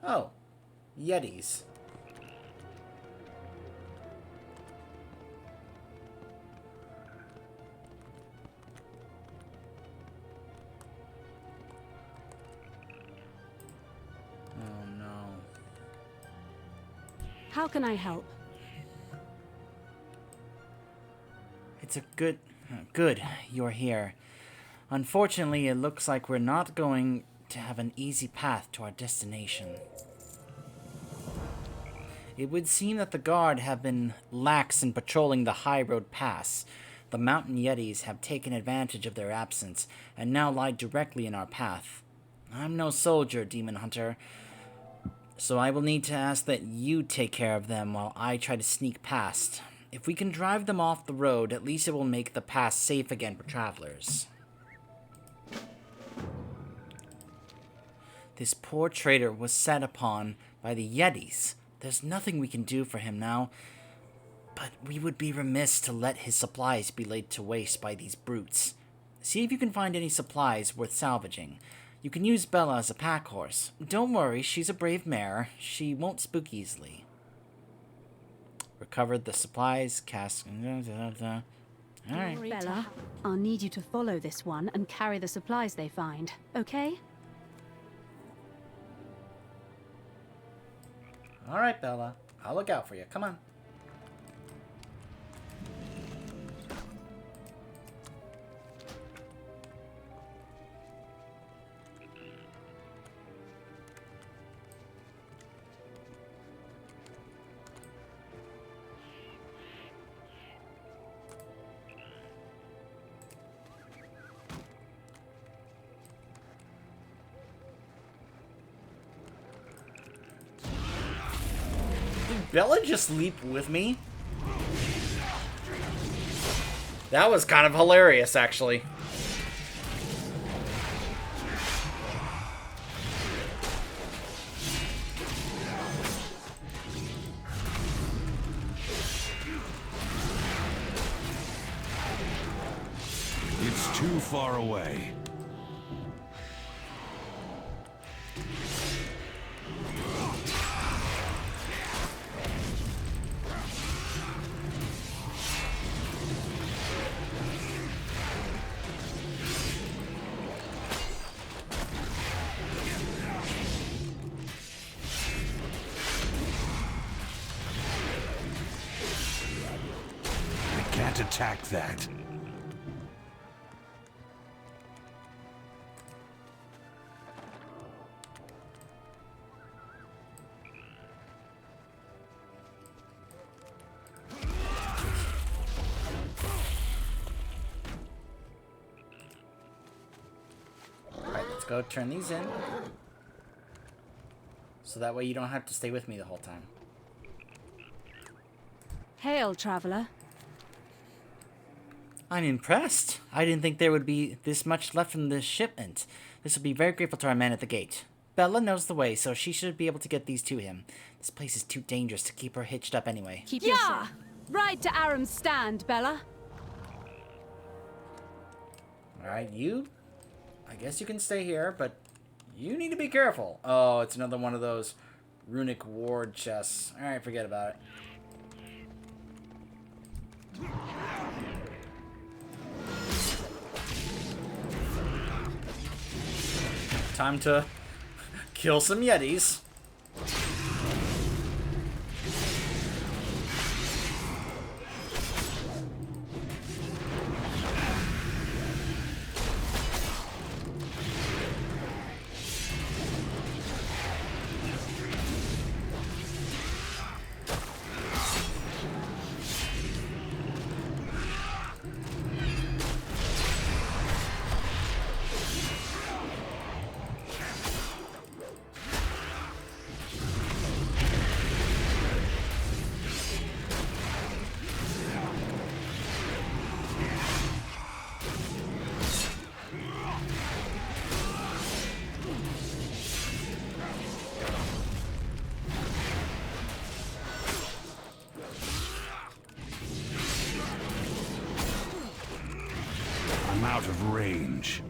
Oh, Yetis. Oh no. How can I help? It's a good... Good, you're here. Unfortunately, it looks like we're not going to have an easy path to our destination. It would seem that the guard have been lax in patrolling the High Road Pass. The mountain yetis have taken advantage of their absence and now lie directly in our path. I'm no soldier, Demon Hunter, so I will need to ask that you take care of them while I try to sneak past. If we can drive them off the road, at least it will make the pass safe again for travelers. This poor trader was set upon by the Yetis. There's nothing we can do for him now, but we would be remiss to let his supplies be laid to waste by these brutes. See if you can find any supplies worth salvaging. You can use Bella as a pack horse. Don't worry, she's a brave mare. She won't spook easily. Recovered the supplies, cast... Alright. Bella, I'll need you to follow this one and carry the supplies they find, okay? Alright, Bella. I'll look out for you. Come on. Did Bella just leap with me? That was kind of hilarious, actually. It's too far away. Can't attack that. Alright, let's go turn these in. So that way you don't have to stay with me the whole time. Hail, traveler. I'm impressed. I didn't think there would be this much left from this shipment. This will be very grateful to our man at the gate. Bella knows the way, so she should be able to get these to him. This place is too dangerous to keep her hitched up anyway. Keep your ship. Ride to Aram's stand, Bella. Alright, you... I guess you can stay here, but you need to be careful. Oh, it's another one of those runic ward chests. Alright, forget about it. Time to kill some Yetis. I'm out of range.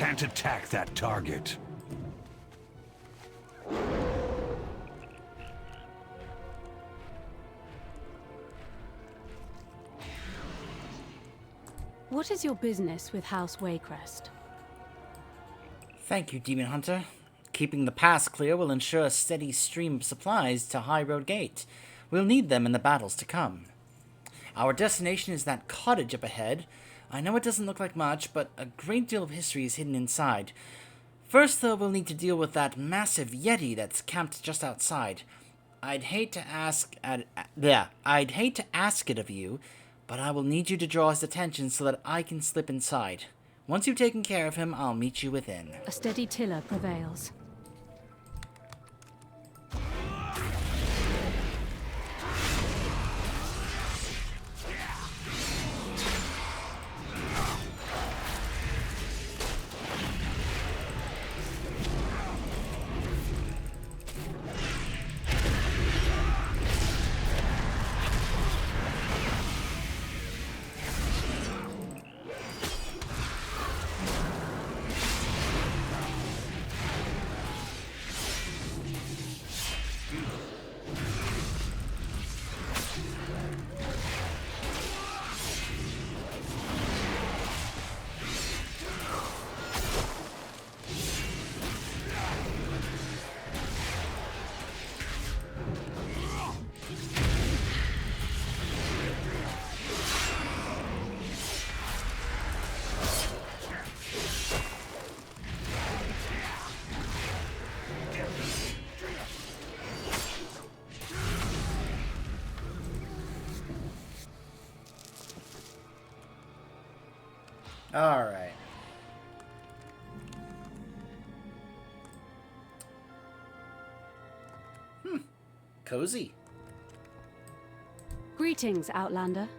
can't attack that target. What is your business with House Waycrest? Thank you, Demon Hunter. Keeping the pass clear will ensure a steady stream of supplies to High Road Gate. We'll need them in the battles to come. Our destination is that cottage up ahead. I know it doesn't look like much, but a great deal of history is hidden inside. First, though, we'll need to deal with that massive Yeti that's camped just outside. I'd hate to ask it of you, but I will need you to draw his attention so that I can slip inside. Once you've taken care of him, I'll meet you within. A steady tiller prevails. Alright. Cozy. Greetings, Outlander.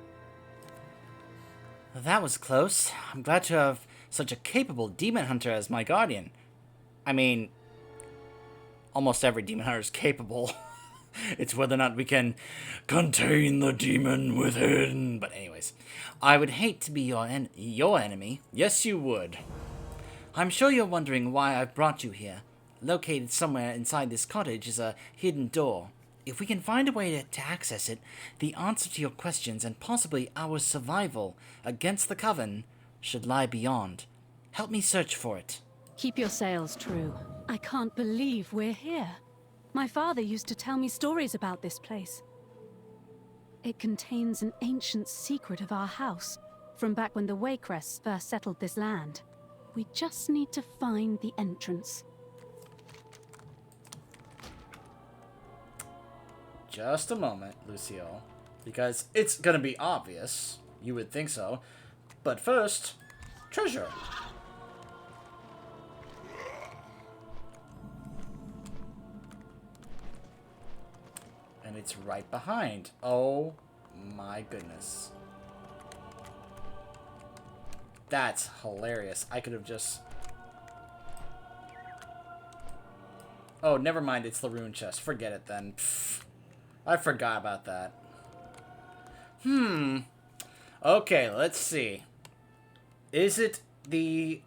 That was close. I'm glad to have such a capable demon hunter as my guardian. I mean, almost every demon hunter is capable. It's whether or not we can contain the demon within. But anyways, I would hate to be your enemy. Yes, you would. I'm sure you're wondering why I've brought you here. Located somewhere inside this cottage is a hidden door. If we can find a way to access it, the answer to your questions and possibly our survival against the Coven should lie beyond. Help me search for it. Keep your sails true. I can't believe we're here. My father used to tell me stories about this place. It contains an ancient secret of our house, from back when the Waycrests first settled this land. We just need to find the entrance. Just a moment, Lucio, because it's gonna be obvious. You would think so. But first, treasure. And it's right behind. Oh my goodness. That's hilarious. I could have just... Oh, never mind. It's the rune chest. Forget it then. Pfft. I forgot about that. Okay, let's see. Is it the...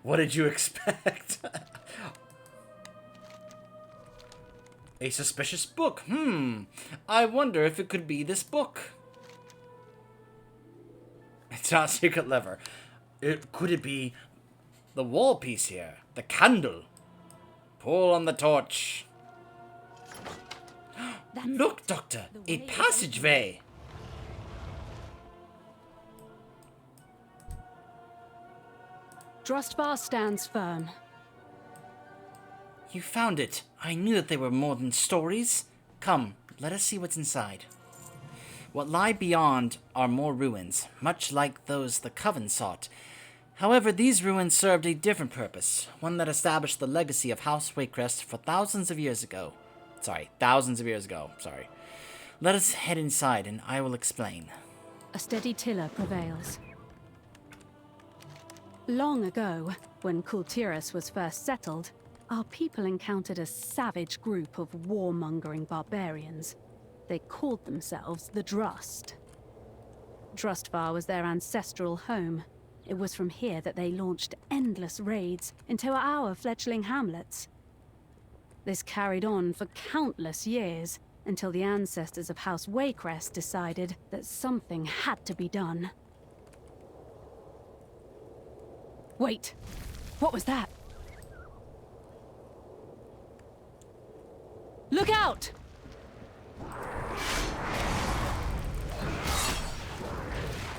What did you expect? A suspicious book. I wonder if it could be this book. It's not a secret lever. Could it be the wall piece here? The candle. Pull on the torch. Look, Doctor, a passageway. Drustvar stands firm. You found it. I knew that they were more than stories. Come, let us see what's inside. What lie beyond are more ruins, much like those the Coven sought. However, these ruins served a different purpose, one that established the legacy of House Waycrest for thousands of years ago. Sorry. Let us head inside and I will explain. A steady tiller prevails. Long ago, when Kul Tiras was first settled, our people encountered a savage group of warmongering barbarians. They called themselves the Drust. Drustvar was their ancestral home. It was from here that they launched endless raids into our fledgling hamlets. This carried on for countless years, until the ancestors of House Waycrest decided that something had to be done. Wait! What was that? Look out!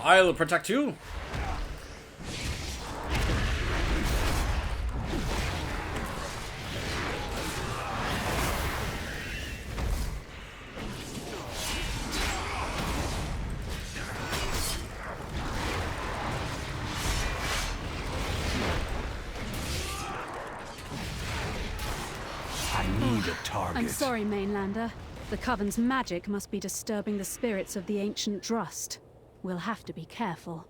I'll protect you. I need a target. I'm sorry, Mainlander. The Coven's magic must be disturbing the spirits of the ancient Drust. We'll have to be careful.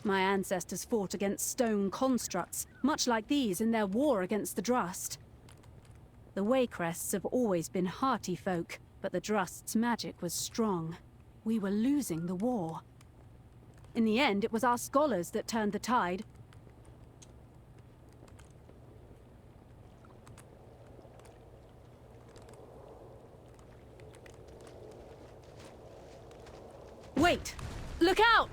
My ancestors fought against stone constructs, much like these in their war against the Drust. The Waycrests have always been hearty folk, but the Drust's magic was strong. We were losing the war. In the end, it was our scholars that turned the tide. Wait! Look out!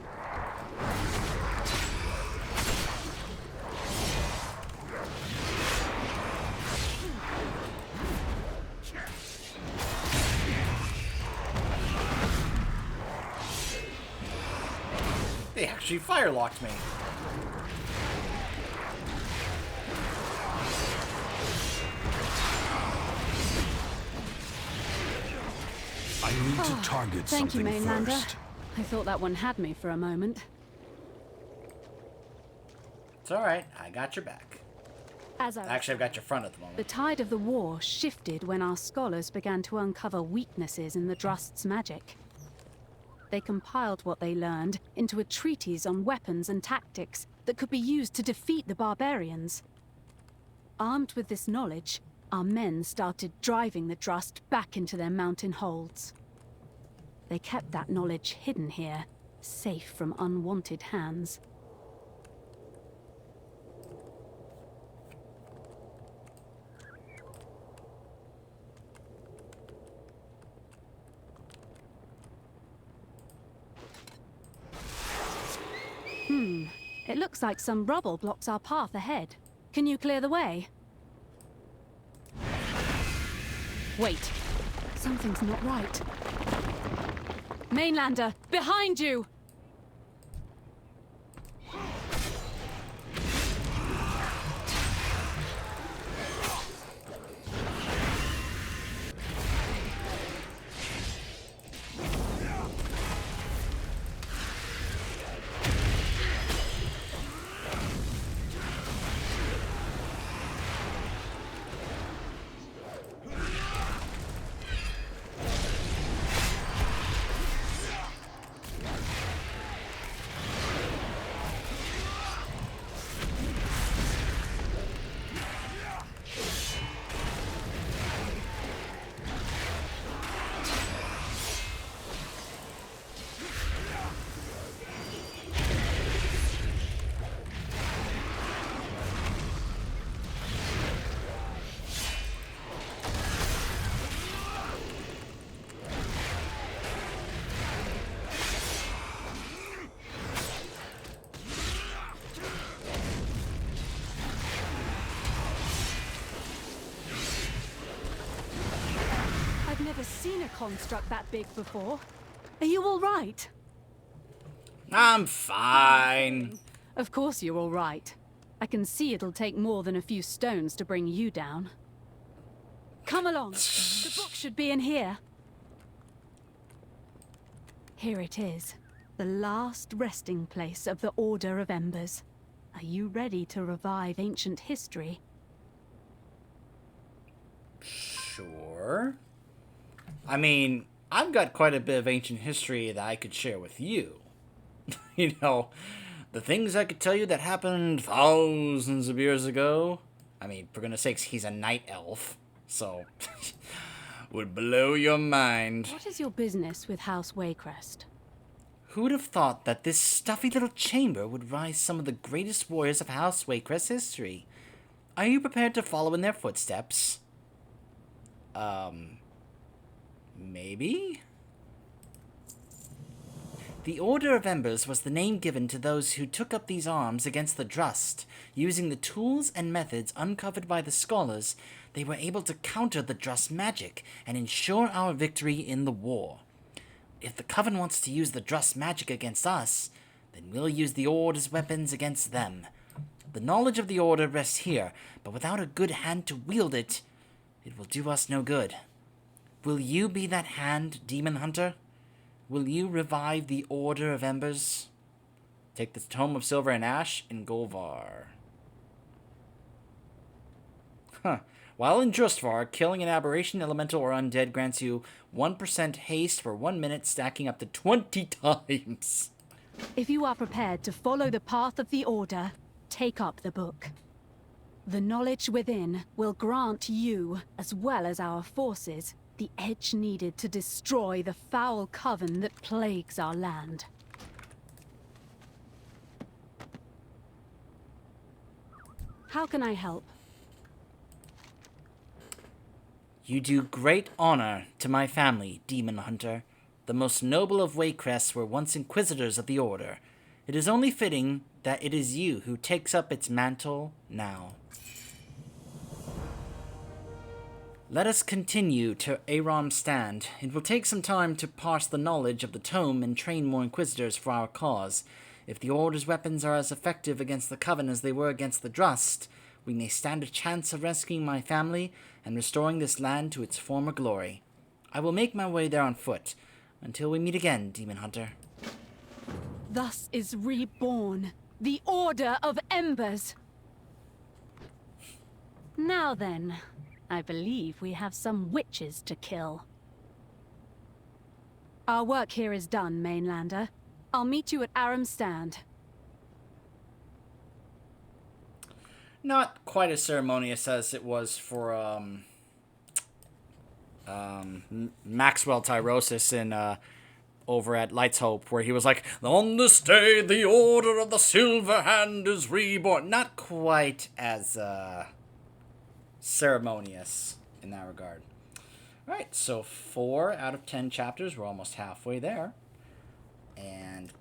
They actually firelocked me. I need to target Thank you, something Mainlander. first. I thought that one had me for a moment. It's alright, I got your back. Actually, I've got your front at the The moment. tide of the war shifted when our scholars began to uncover weaknesses in the Drust's magic. They compiled what they learned into a treatise on weapons and tactics that could be used to defeat the barbarians. Armed with this knowledge, our men started driving the Drust back into their mountain holds. They kept that knowledge hidden here, safe from unwanted hands. It looks like some rubble blocks our path ahead. Can you clear the way? Wait. Something's not right. Mainlander, behind you! I've never seen a construct that big before. Are you all right? I'm fine. Of course you're all right. I can see it'll take more than a few stones to bring you down. Come along. The book should be in here. Here it is. The last resting place of the Order of Embers. Are you ready to revive ancient history? Sure. I mean, I've got quite a bit of ancient history that I could share with you. You know, the things I could tell you that happened thousands of years ago. I mean, for goodness sakes, he's a night elf, so... would blow your mind. What is your business with House Waycrest? Who would have thought that this stuffy little chamber would rise some of the greatest warriors of House Waycrest history? Are you prepared to follow in their footsteps? Maybe? The Order of Embers was the name given to those who took up these arms against the Drust. Using the tools and methods uncovered by the scholars, they were able to counter the Drust magic and ensure our victory in the war. If the Coven wants to use the Drust magic against us, then we'll use the Order's weapons against them. The knowledge of the Order rests here, but without a good hand to wield it, it will do us no good. Will you be that hand, Demon Hunter? Will you revive the Order of Embers? Take the Tome of Silver and Ash in Golvar. While in Drustvar, killing an aberration, elemental, or undead grants you 1% haste for 1 minute, stacking up to 20 times. If you are prepared to follow the path of the Order, take up the book. The knowledge within will grant you, as well as our forces, the edge needed to destroy the foul coven that plagues our land. How can I help? You do great honor to my family, Demon Hunter. The most noble of Waycrests were once Inquisitors of the Order. It is only fitting that it is you who takes up its mantle now. Let us continue to Aram's stand. It will take some time to parse the knowledge of the tome and train more Inquisitors for our cause. If the Order's weapons are as effective against the Coven as they were against the Drust, we may stand a chance of rescuing my family and restoring this land to its former glory. I will make my way there on foot. Until we meet again, Demon Hunter. Thus is reborn the Order of Embers. Now then, I believe we have some witches to kill. Our work here is done, Mainlander. I'll meet you at Aram's stand. Not quite as ceremonious as it was for Maxwell Tyrosis in over at Light's Hope, where he was like, "On this day, the Order of the Silver Hand is reborn." Not quite as ceremonious in that regard. All right, so 4 out of 10 chapters. We're almost halfway there, and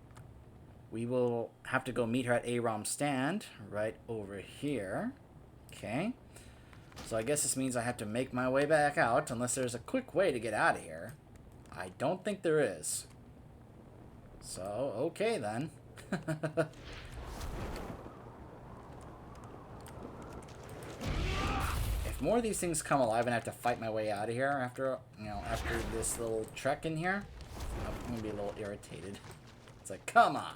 we will have to go meet her at Aram's stand right over here. Okay. So I guess this means I have to make my way back out, unless there's a quick way to get out of here. I don't think there is. So, okay then. If more of these things come alive and I have to fight my way out of here after this little trek in here, I'm gonna be a little irritated. It's like, come on.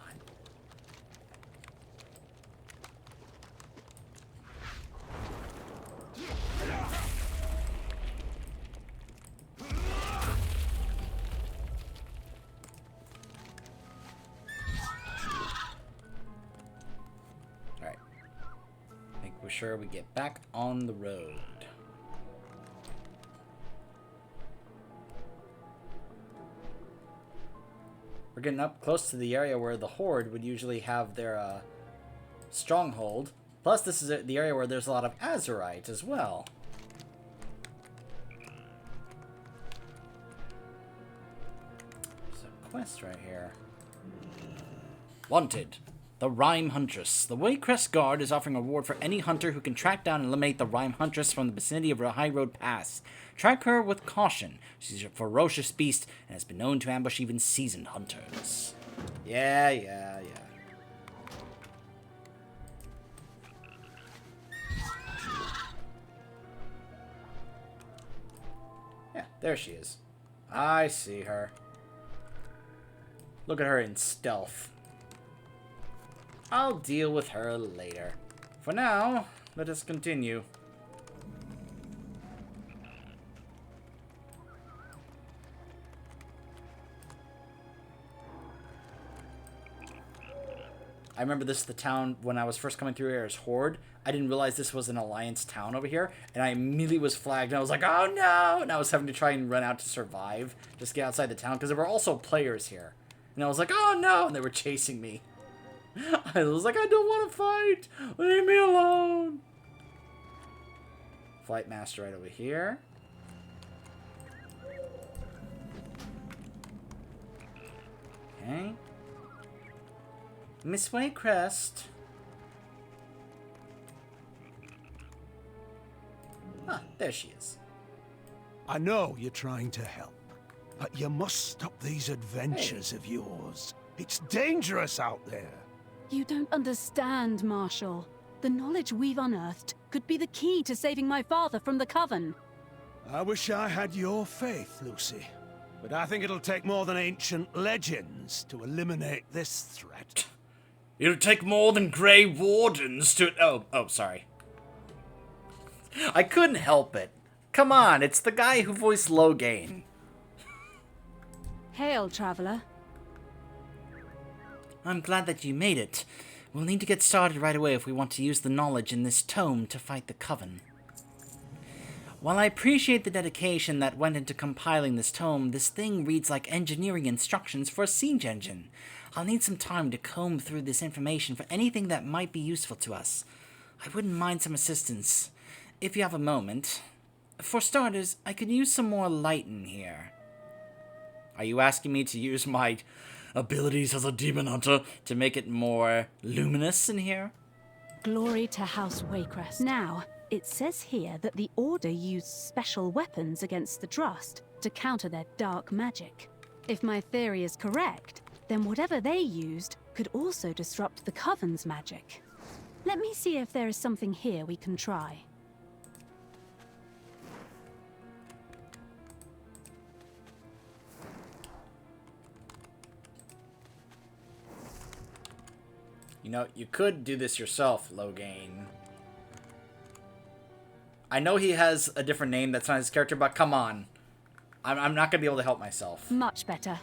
Alright. Make sure we get back on the road. We're getting up close to the area where the Horde would usually have their stronghold. Plus, this is the area where there's a lot of Azurite as well. There's a quest right here. Wanted. The Rime Huntress. The Waycrest Guard is offering a reward for any hunter who can track down and eliminate the Rime Huntress from the vicinity of a high road pass. Track her with caution. She's a ferocious beast and has been known to ambush even seasoned hunters. Yeah. Yeah, there she is. I see her. Look at her in stealth. I'll deal with her later. For now, let us continue. I remember this is the town when I was first coming through here as Horde. I didn't realize this was an Alliance town over here, and I immediately was flagged, and I was like, oh no! And I was having to try and run out to survive, just get outside the town, because there were also players here. And I was like, oh no! And they were chasing me. I was like, I don't want to fight! Leave me alone! Flight Master right over here. Okay. Miss Waycrest. Ah, there she is. I know you're trying to help, but you must stop these adventures of yours. It's dangerous out there. You don't understand, Marshal. The knowledge we've unearthed could be the key to saving my father from the Coven. I wish I had your faith, Lucy. But I think it'll take more than ancient legends to eliminate this threat. It'll take more than Grey Wardens to... Oh, sorry. I couldn't help it. Come on, it's the guy who voiced Loghain. Hail, Traveler. I'm glad that you made it. We'll need to get started right away if we want to use the knowledge in this tome to fight the Coven. While I appreciate the dedication that went into compiling this tome, this thing reads like engineering instructions for a siege engine. I'll need some time to comb through this information for anything that might be useful to us. I wouldn't mind some assistance, if you have a moment. For starters, I could use some more light in here. Are you asking me to use my abilities as a demon hunter to make it more luminous in here? Glory to House Waycrest. Now, it says here that the Order used special weapons against the Trust to counter their dark magic. If my theory is correct, then whatever they used could also disrupt the Coven's magic. Let me see if there is something here we can try. You know, you could do this yourself, Loghain. I know he has a different name that's not his character, but come on. I'm not going to be able to help myself. Much better.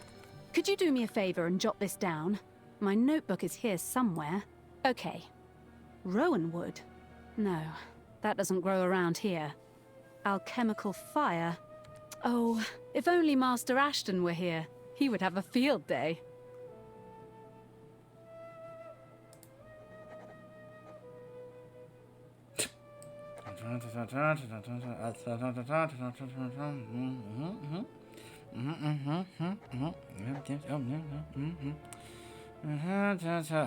Could you do me a favor and jot this down? My notebook is here somewhere. Okay. Rowanwood? No, that doesn't grow around here. Alchemical fire? Oh, if only Master Ashton were here. He would have a field day.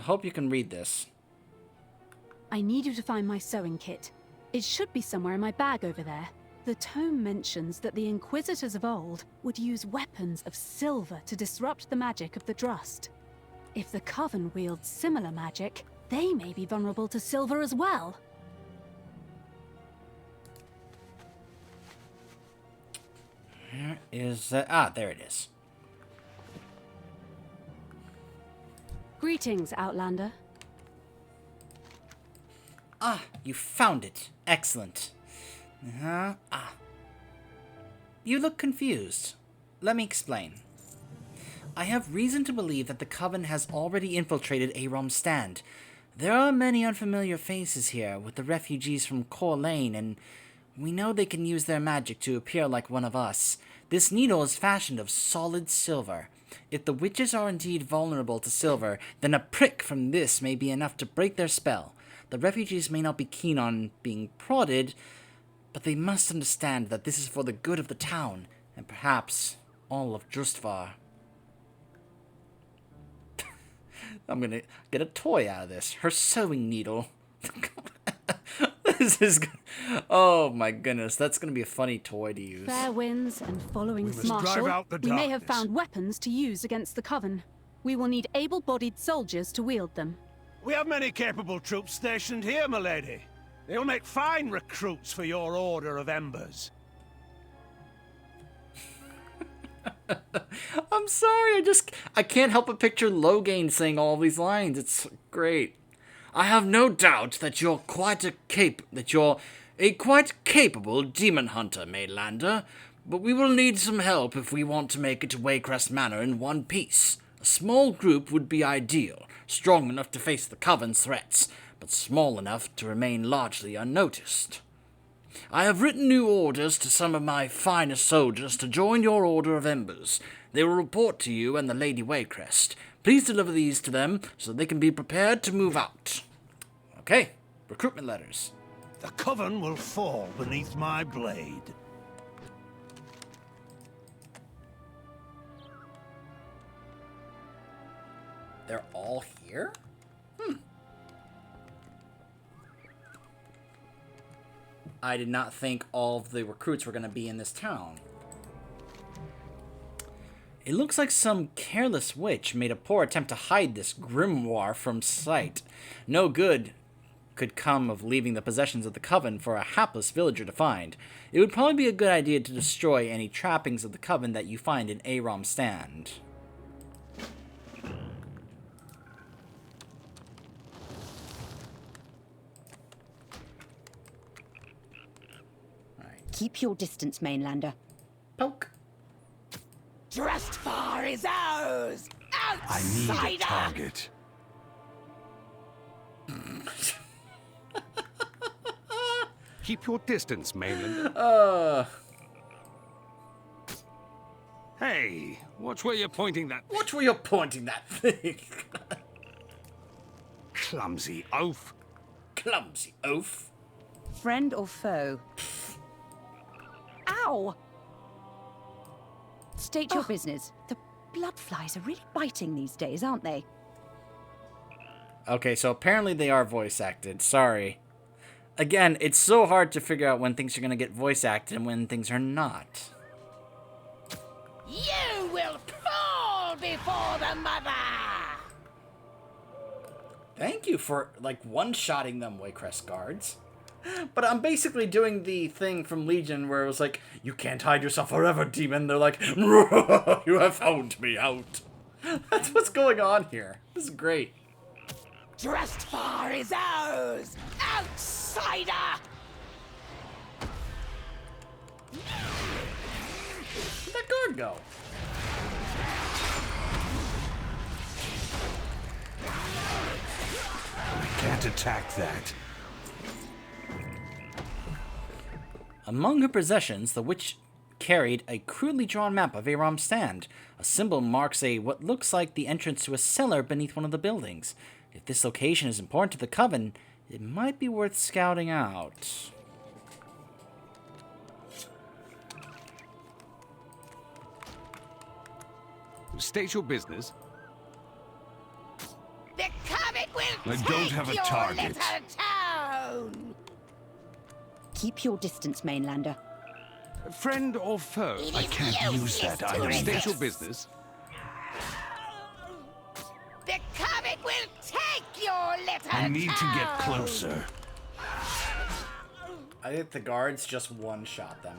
Hope you can read this. I need you to find my sewing kit. It should be somewhere in my bag over there. The tome mentions that the Inquisitors of old would use weapons of silver to disrupt the magic of the Drust. If the Coven wields similar magic, they may be vulnerable to silver as well. Where is that? Ah, there it is. Greetings, Outlander. Ah, you found it. Excellent. You look confused. Let me explain. I have reason to believe that the Coven has already infiltrated Aram's stand. There are many unfamiliar faces here, with the refugees from Core Lane, and we know they can use their magic to appear like one of us. This needle is fashioned of solid silver. If the witches are indeed vulnerable to silver, then a prick from this may be enough to break their spell. The refugees may not be keen on being prodded, but they must understand that this is for the good of the town, and perhaps all of Drustvar. I'm gonna get a toy out of this. Her sewing needle. This is... Oh my goodness, that's gonna be a funny toy to use. Fair winds and following We must Marshal, drive out the we may have darkness. found weapons to use against the Coven. We will need able-bodied soldiers to wield them. We have many capable troops stationed here, milady. They'll make fine recruits for your Order of Embers. I'm sorry, I can't help but picture Loghain saying all these lines. It's great. I have no doubt that you're a quite capable demon hunter, Mainlander, but we will need some help if we want to make it to Waycrest Manor in one piece. A small group would be ideal, strong enough to face the Coven's threats, but small enough to remain largely unnoticed. I have written new orders to some of my finest soldiers to join your Order of Embers. They will report to you and the Lady Waycrest. Please deliver these to them so they can be prepared to move out. Okay, recruitment letters. The Coven will fall beneath my blade. They're all here? I did not think all of the recruits were going to be in this town. It looks like some careless witch made a poor attempt to hide this grimoire from sight. No good could come of leaving the possessions of the Coven for a hapless villager to find. It would probably be a good idea to destroy any trappings of the Coven that you find in Aram Stand. Keep your distance, Mainlander. Poke. Drustfar is ours! I need Outsider! a target. Keep your distance, Mainlander. Hey, watch where you're pointing that Watch where you're pointing that thing. clumsy oaf. Clumsy oaf. Friend or foe? Ow! State your business. The blood flies are really biting these days, aren't they? Okay, so apparently they are voice acted. Sorry. Again, it's so hard to figure out when things are going to get voice acted and when things are not. You will crawl before the mother! Thank you for, like, one-shotting them, Waycrest guards. But I'm basically doing the thing from Legion where it was like, you can't hide yourself forever, demon. They're like, you have found me out. That's what's going on here. This is great. Drustfar is ours! Outsider! Where'd that guard go? I can't attack that. Among her possessions, the witch carried a crudely drawn map of Aram Stand. A symbol marks what looks like the entrance to a cellar beneath one of the buildings. If this location is important to the Coven, it might be worth scouting out. State your business. The Comet will I take don't have a your target. little town! Keep your distance, Mainlander. Friend or foe? It I is can't use that useless to item. State your resist. business. The Comet will take your little I need to get town. closer. I think the guards just one-shot them.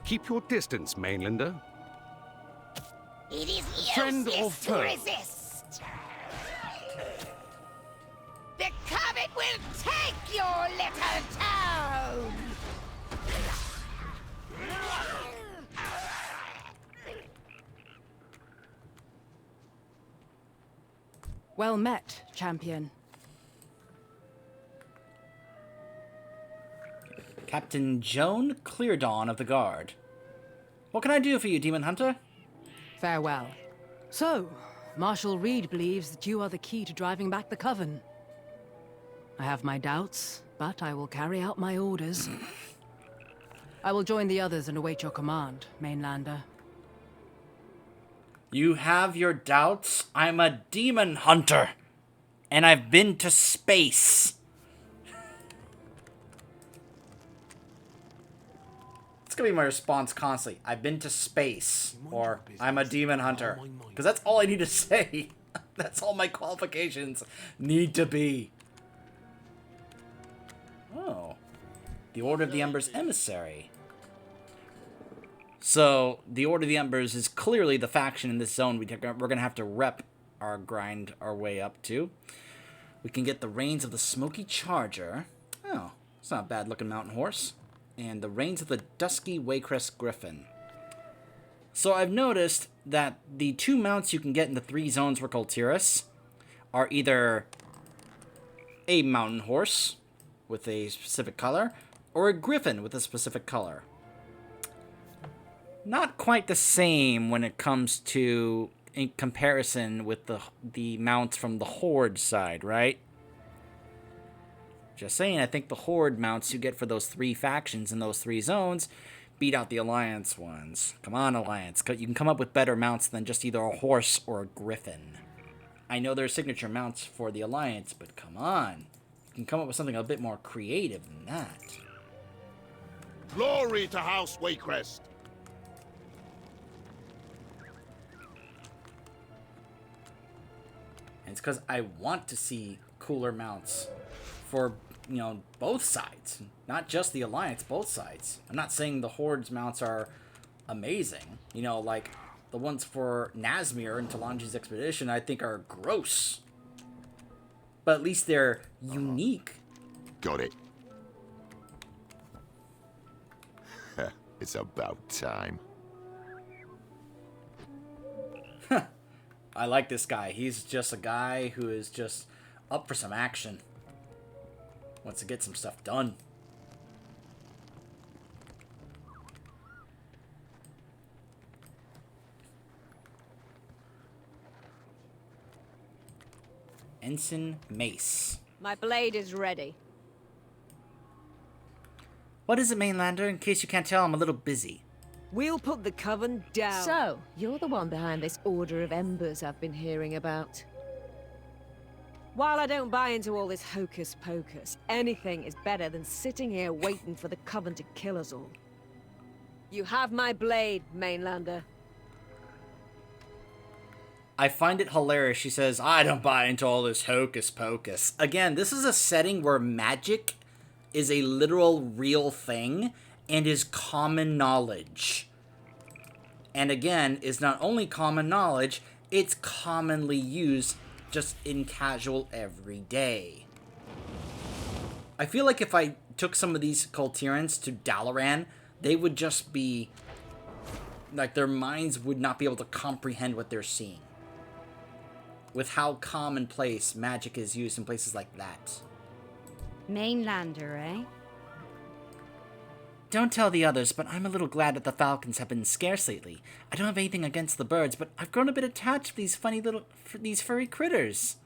Keep your distance, Mainlander. It is Friend or useless to foe? resist. The Comet will take your little town! Well met, champion. Captain Joan Cleardawn of the Guard. What can I do for you, Demon Hunter? Farewell. So, Marshal Reed believes that you are the key to driving back the Coven. I have my doubts, but I will carry out my orders. I will join the others and await your command, Mainlander. You have your doubts? I'm a demon hunter. And I've been to space. It's gonna be my response constantly. I've been to space. Or, I'm a demon hunter. Because that's all I need to say. That's all my qualifications need to be. Oh. The Order of the Embers Emissary. So, the Order of the Embers is clearly the faction in this zone we're going to have to grind our way up to. We can get the Reins of the Smoky Charger. Oh, it's not a bad looking mountain horse. And the Reins of the Dusky Waycrest Griffin. So I've noticed that the two mounts you can get in the 3 zones for Kul Tiras are either a mountain horse with a specific color, or a griffin with a specific color. Not quite the same when it comes to in comparison with the mounts from the Horde side, right? Just saying, I think the Horde mounts you get for those 3 factions in those 3 zones beat out the Alliance ones. Come on, Alliance. You can come up with better mounts than just either a horse or a griffin. I know there are signature mounts for the Alliance, but come on. You can come up with something a bit more creative than that. Glory to House Waycrest! And it's because I want to see cooler mounts for, you know, both sides. Not just the Alliance, both sides. I'm not saying the Horde's mounts are amazing. You know, like, the ones for Nazmir and Talanji's Expedition I think are gross. But at least they're unique. Got it. It's about time. I like this guy. He's just a guy who is just up for some action. Wants to get some stuff done. Ensign Mace. My blade is ready. What is it, Mainlander? In case you can't tell, I'm a little busy. We'll put the coven down. So, you're the one behind this Order of Embers I've been hearing about. While I don't buy into all this hocus pocus, anything is better than sitting here waiting for the coven to kill us all. You have my blade, Mainlander. I find it hilarious. She says, I don't buy into all this hocus pocus. Again, this is a setting where magic is a literal real thing and is common knowledge. And again, is not only common knowledge, it's commonly used just in casual everyday. I feel like if I took some of these Kul Tirans to Dalaran, they would just be like, their minds would not be able to comprehend what they're seeing. With how commonplace magic is used in places like that. Mainlander, eh? Don't tell the others, but I'm a little glad that the falcons have been scarce lately. I don't have anything against the birds, but I've grown a bit attached to these these furry critters.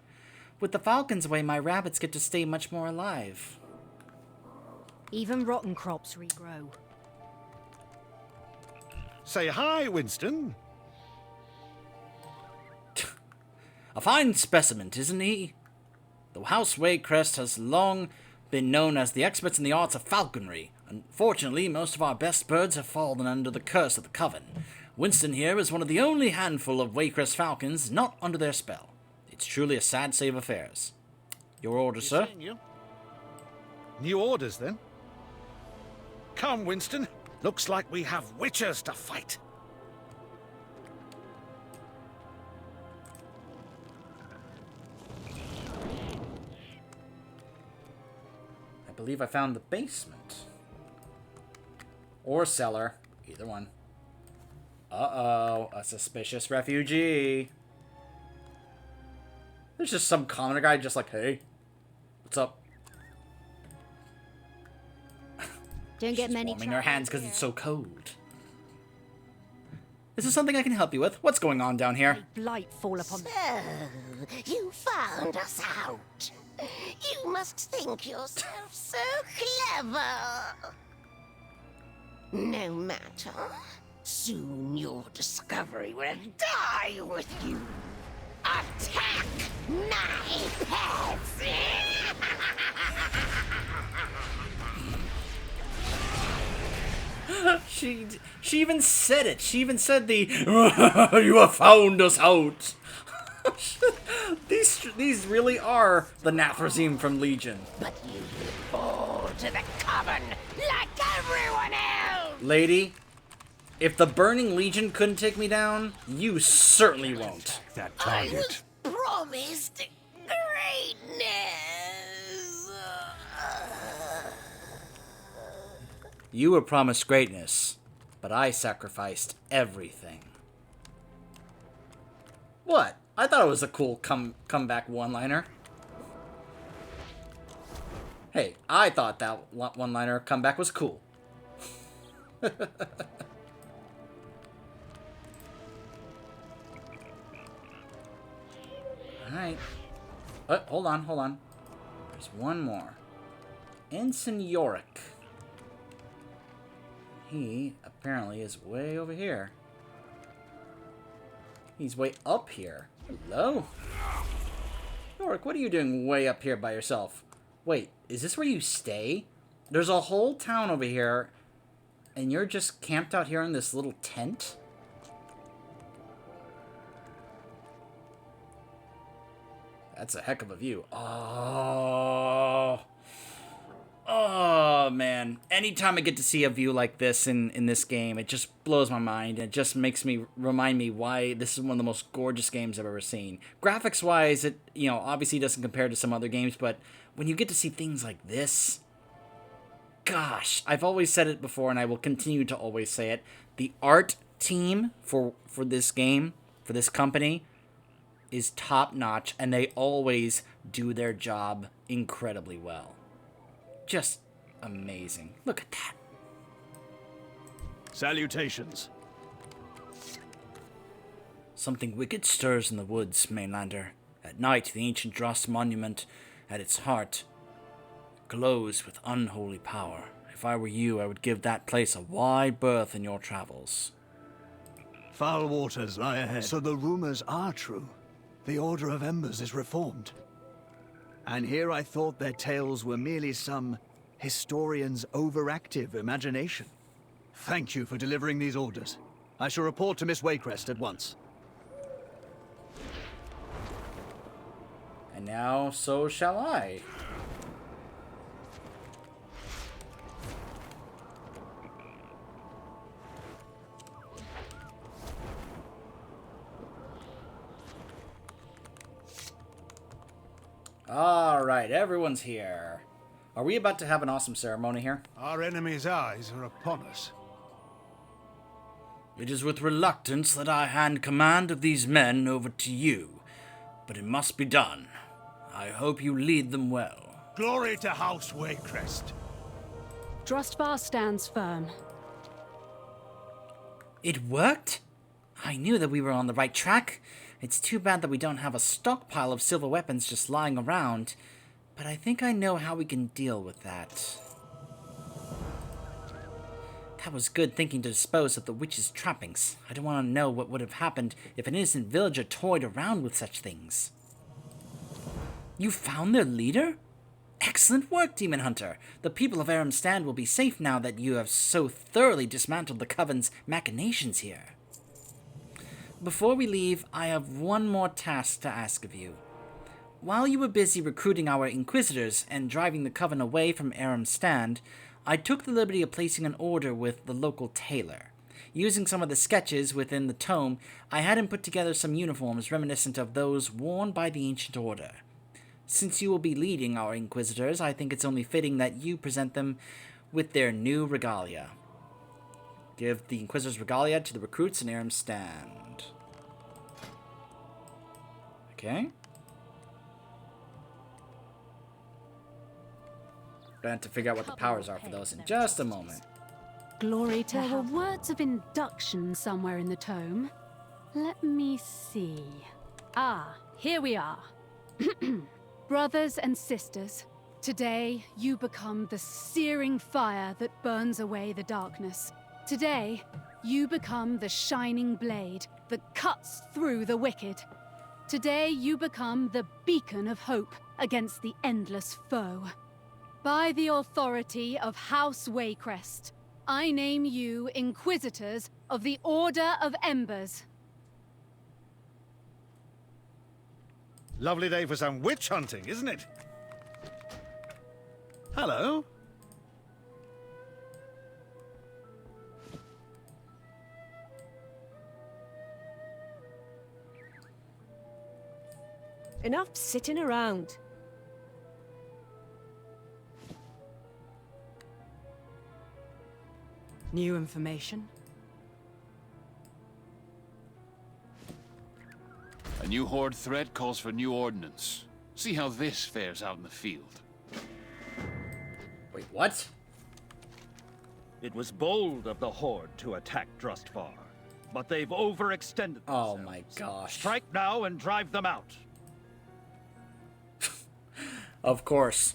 With the falcons away, my rabbits get to stay much more alive. Even rotten crops regrow. Say hi, Winston. A fine specimen, isn't he? The House Waycrest has long been known as the experts in the arts of falconry. Unfortunately, most of our best birds have fallen under the curse of the Coven. Winston here is one of the only handful of Waycrest falcons not under their spell. It's truly a sad state of affairs. Your order, sir? New orders, then? Come, Winston. Looks like we have witchers to fight. I believe I found the basement. Or cellar. Either one. Uh-oh. A suspicious refugee. There's just some commoner guy just like, hey, what's up? Don't get She's many warming her hands because it's so cold. Is there something I can help you with? What's going on down here? blight fall upon So, you found us out. You must think yourself so clever. No matter. Soon your discovery will die with you. Attack my pets! She even said it. She even said the you have found us out. These really are the Nathrazim from Legion. But you will fall to the coven like everyone else! Lady, if the Burning Legion couldn't take me down, you certainly won't. That I target. was promised greatness! You were promised greatness, but I sacrificed everything. What? I thought it was a cool comeback one-liner. Hey, I thought that one-liner comeback was cool. Alright. Hold on. There's one more. Ensign Yorick. He apparently is way over here. He's way up here. Hello? Yorick, what are you doing way up here by yourself? Wait, is this where you stay? There's a whole town over here, and you're just camped out here in this little tent? That's a heck of a view. Oh, man. Anytime I get to see a view like this in this game, it just blows my mind. It just makes me remind me why this is one of the most gorgeous games I've ever seen. Graphics-wise, it, obviously doesn't compare to some other games, but when you get to see things like this, gosh, I've always said it before, and I will continue to always say it. The art team for this game, for this company, is top-notch, and they always do their job incredibly well. Just amazing. Look at that. Salutations. Something wicked stirs in the woods, Mainlander. At night, the ancient Dross monument at its heart glows with unholy power. If I were you, I would give that place a wide berth in your travels. Foul waters lie ahead. So the rumors are true. The Order of Embers is reformed. And here I thought their tales were merely some historian's overactive imagination. Thank you for delivering these orders. I shall report to Miss Waycrest at once. And now, so shall I. Alright, everyone's here. Are we about to have an awesome ceremony here? Our enemy's eyes are upon us. It is with reluctance that I hand command of these men over to you, but it must be done. I hope you lead them well. Glory to House Waycrest. Drustvar stands firm. It worked? I knew that we were on the right track. It's too bad that we don't have a stockpile of silver weapons just lying around, but I think I know how we can deal with that. That was good thinking to dispose of the witch's trappings. I don't want to know what would have happened if an innocent villager toyed around with such things. You found their leader? Excellent work, Demon Hunter. The people of Aram Stand will be safe now that you have so thoroughly dismantled the Coven's machinations here. Before we leave, I have one more task to ask of you. While you were busy recruiting our Inquisitors and driving the Coven away from Aram Stand, I took the liberty of placing an order with the local tailor. Using some of the sketches within the tome, I had him put together some uniforms reminiscent of those worn by the Ancient Order. Since you will be leading our Inquisitors, I think it's only fitting that you present them with their new regalia. Give the Inquisitors' regalia to the recruits in Aram Stand. Okay. Gonna have to figure out what the powers are for those in just a moment. Glory to There were words of induction somewhere in the tome. Let me see. Ah, here we are. Brothers and sisters, today you become the searing fire that burns away the darkness. Today, you become the shining blade that cuts through the wicked. Today, you become the beacon of hope against the endless foe. By the authority of House Waycrest, I name you Inquisitors of the Order of Embers. Lovely day for some witch hunting, isn't it? Hello. Enough sitting around. New information? A new horde threat calls for new ordnance. See how this fares out in the field. Wait, what? It was bold of the Horde to attack Drustvar, but they've overextended themselves. Oh my gosh. Strike now and drive them out. Of course.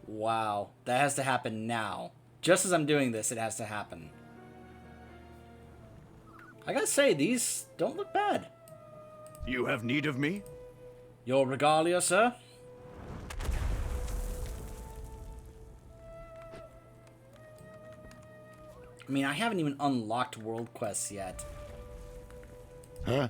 Wow. That has to happen now. Just as I'm doing this, it has to happen. I gotta say, these don't look bad. You have need of me? Your regalia, sir? I mean, I haven't even unlocked world quests yet. Huh?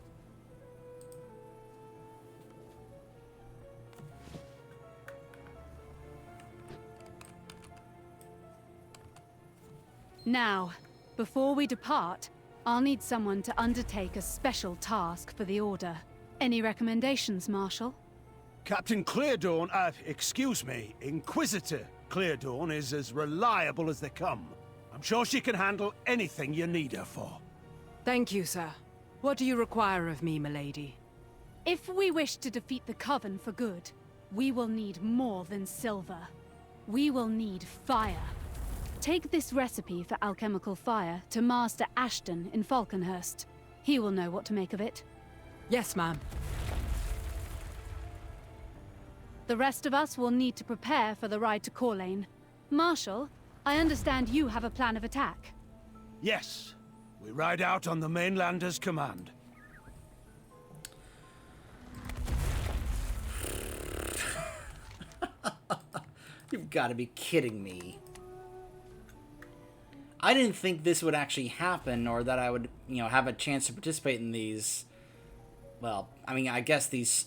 Now, before we depart, I'll need someone to undertake a special task for the Order. Any recommendations, Marshal? Captain Cleardawn, excuse me, Inquisitor Cleardawn is as reliable as they come. I'm sure she can handle anything you need her for. Thank you, sir. What do you require of me, milady? If we wish to defeat the Coven for good, we will need more than silver. We will need fire. Take this recipe for alchemical fire to Master Ashton in Falconhurst. He will know what to make of it. Yes, ma'am. The rest of us will need to prepare for the ride to Corlane. Marshal, I understand you have a plan of attack. Yes, we ride out on the mainlander's command. You've got to be kidding me. I didn't think this would actually happen, or that I would, you know, have a chance to participate in these. Well, I mean, I guess these.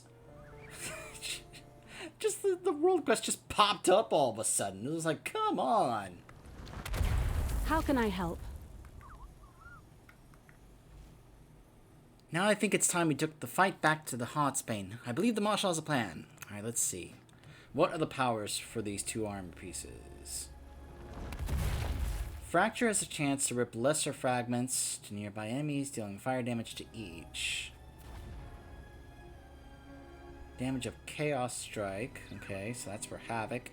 Just the world quest just popped up all of a sudden. It was like, come on. How can I help? Now I think it's time we took the fight back to the Heartsbane. I believe the Marshal has a plan. Alright, let's see. What are the powers for these two armor pieces? Fracture has a chance to rip lesser fragments to nearby enemies, dealing fire damage to each. Damage of Chaos Strike. Okay, so that's for Havoc.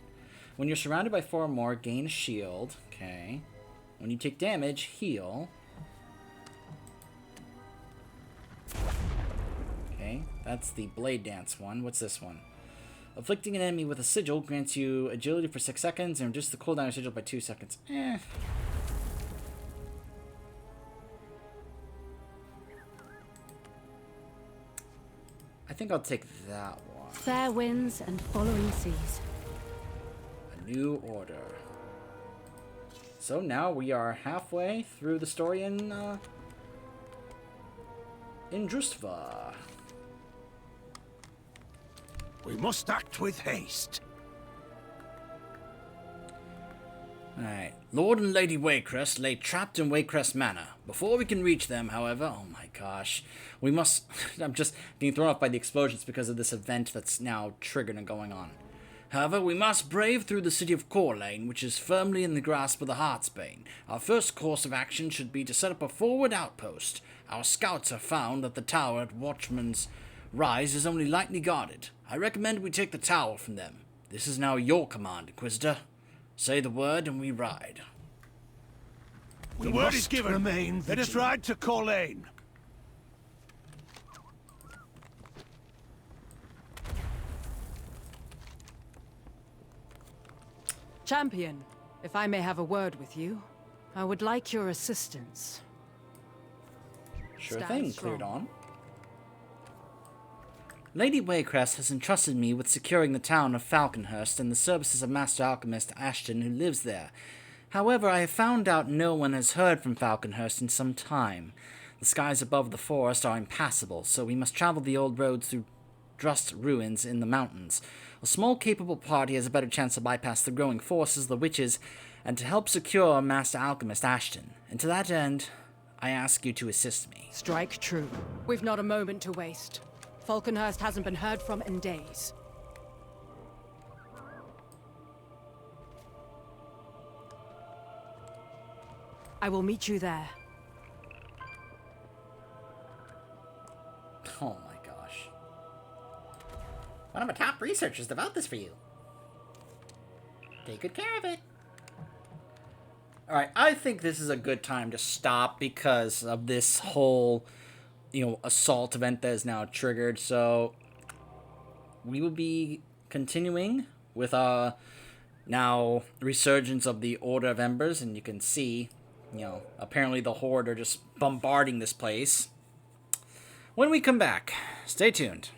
When you're surrounded by 4 or more, gain a shield. Okay. When you take damage, heal. Okay, that's the Blade Dance one. What's this one? Afflicting an enemy with a sigil grants you agility for 6 seconds and reduces the cooldown of sigil by 2 seconds. I think I'll take that one. Fair winds and following seas. A new order. So now we are halfway through the story in Drustvar. We must act with haste. Alright. Lord and Lady Waycrest lay trapped in Waycrest Manor. Before we can reach them, however, oh my gosh, we must... I'm just being thrown off by the explosions because of this event that's now triggered and going on. However, we must brave through the city of Corlane, which is firmly in the grasp of the Heartsbane. Our first course of action should be to set up a forward outpost. Our scouts have found that the tower at Watchman's Rise is only lightly guarded. I recommend we take the tower from them. This is now your command, Inquisitor. Say the word and we ride. The word is given. Remain Let us ride to Corlane. Champion, if I may have a word with you, I would like your assistance. Sure Stand thing, strong. Cleared on. Lady Waycrest has entrusted me with securing the town of Falconhurst and the services of Master Alchemist Ashton, who lives there. However, I have found out no one has heard from Falconhurst in some time. The skies above the forest are impassable, so we must travel the old roads through Drust ruins in the mountains. A small, capable party has a better chance to bypass the growing forces of the witches and to help secure Master Alchemist Ashton. And to that end, I ask you to assist me. Strike true. We've not a moment to waste. Falconhurst hasn't been heard from in days. I will meet you there. Oh my gosh. One of my top researchers developed this for you. Take good care of it. Alright, I think this is a good time to stop because of this whole, assault event that is now triggered. So, we will be continuing with now resurgence of the Order of Embers, and you can see, apparently the Horde are just bombarding this place. When we come back, stay tuned.